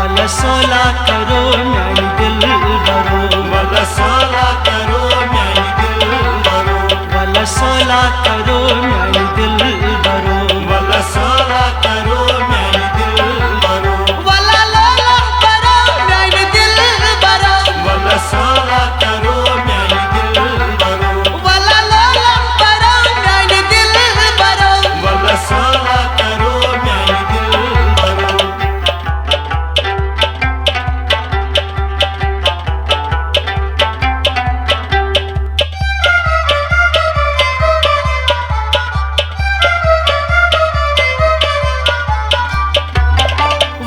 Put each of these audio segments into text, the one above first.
वल सोला करो म्यानी दिल बरो, वल सोला करो म्यानी दिल बरो, वल सोला करो म्यानी दिल बरो, वल सोला करो म्यानी दिल बरो, वल लोला करो म्यानी दिल बरो, वल सोला करो म्यानी दिल बरो, वल लोला करो म्यानी दिल बरो, वल सोला करो म्यानी दिल बरो।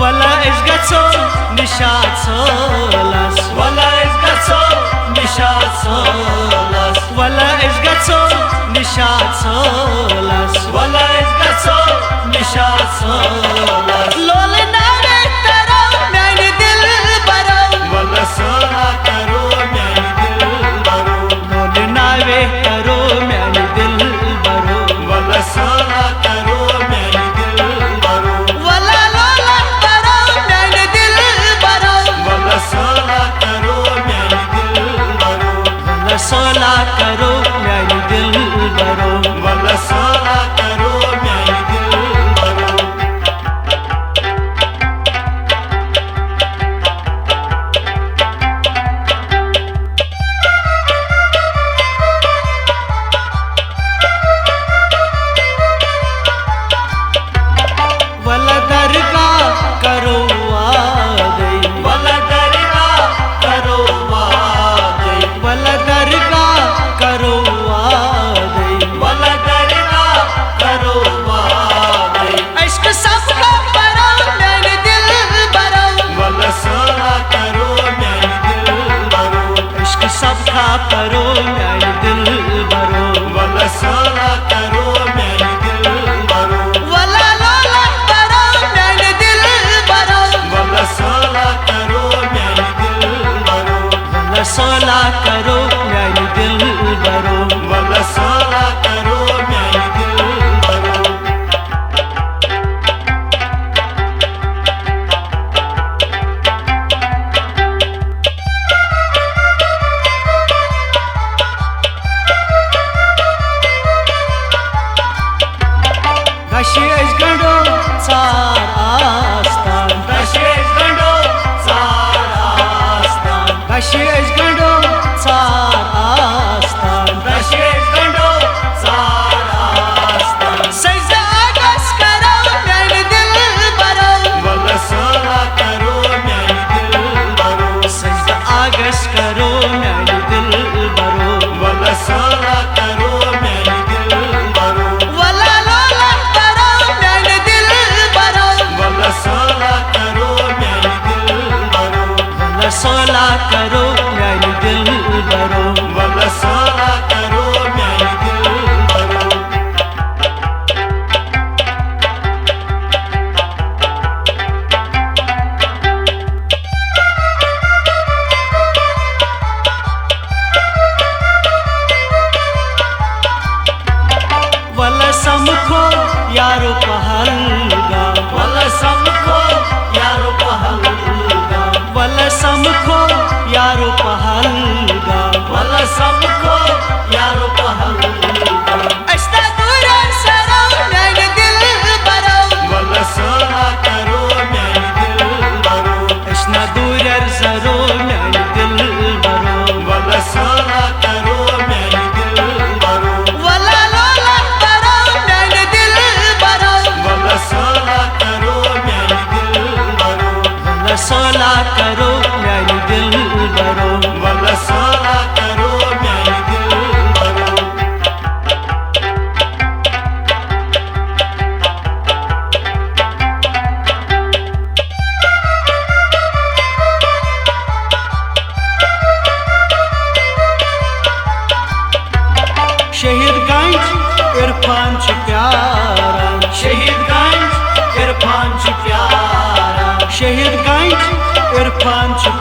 वला इस गचो निशाद सोलास, वला इस गचो निशाद सोलास, वला इस गचो निशाद सोलास, वला इस गचो निशाद सोलास, लोल नावे करो म्यानी दिल बरो, वल सोला करो म्यानी दिल बरो, लोल नावे करो म्यानी दिल बरो, वल सोला करो म्यानी दिल बरो, वला लोला करो म्यानी दिल बरो, वल सोला करो म्यानी दिल बरो, वल सोला करो म्यानी दिल बरो, वल सोला करो म्यानी दिल बरो। वल दरगाह करो वादे, वल दरगाह करो वादे, वल दरगाह करो वादे, वल दरगाह करो वादे, इश्क सबका बरो म्यानी दिल बरो, वल सोला करो म्यानी दिल बरो, इश्क सबका करो म्यानी दिल बरो, वल सोला करो म्यानी दिल बरो, वला लोला करो म्यानी दिल बरो, वल सोला करो म्यानी दिल बरो, वल सोला करो म्यानी दिल बरो, वल सोला करो म्यानी दिल बरो। गशी इस गंडो चार आस्तान, दशेश गंडो सारास्तान, गशी इस गंडो चार आस्तान, दशेश गंडो सारास्तान, सजदा आगस करो म्यानी दिल बरो, वल सोला करो म्यानी दिल बरो, सजदा आगस करो म्यानी दिल बरो, वल सोला करो म्यानी दिल बरो, वला लोला करो म्यानी दिल बरो, वल सोला करो म्यानी दिल बरो, वल सोला करो म्यानी दिल बरो, वल सोला करो म्यानी दिल बरो। वल समखो यारो पहलगा, वल समखो यारो पहलगा, वल समखो यारो पहलगा, वल समखो यारो पहलगा, अस्ता दूर सरो म्यानी दिल बरो, वल सोला करो म्यानी दिल बरो, अस्ना दूर सरो म्यानी दिल बरो, वल सोला करो म्यानी दिल बरो, वला लोला करो म्यानी दिल बरो, वल सोला करो म्यानी दिल बरो, वल सोला करो म्यानी दिल बरो, वल सोला करो म्यानी दिल बरो। शहीदगंज इरफान च प्यारा, शहीदगंज इरफान च प्यारा, शहीदगंज इरफान च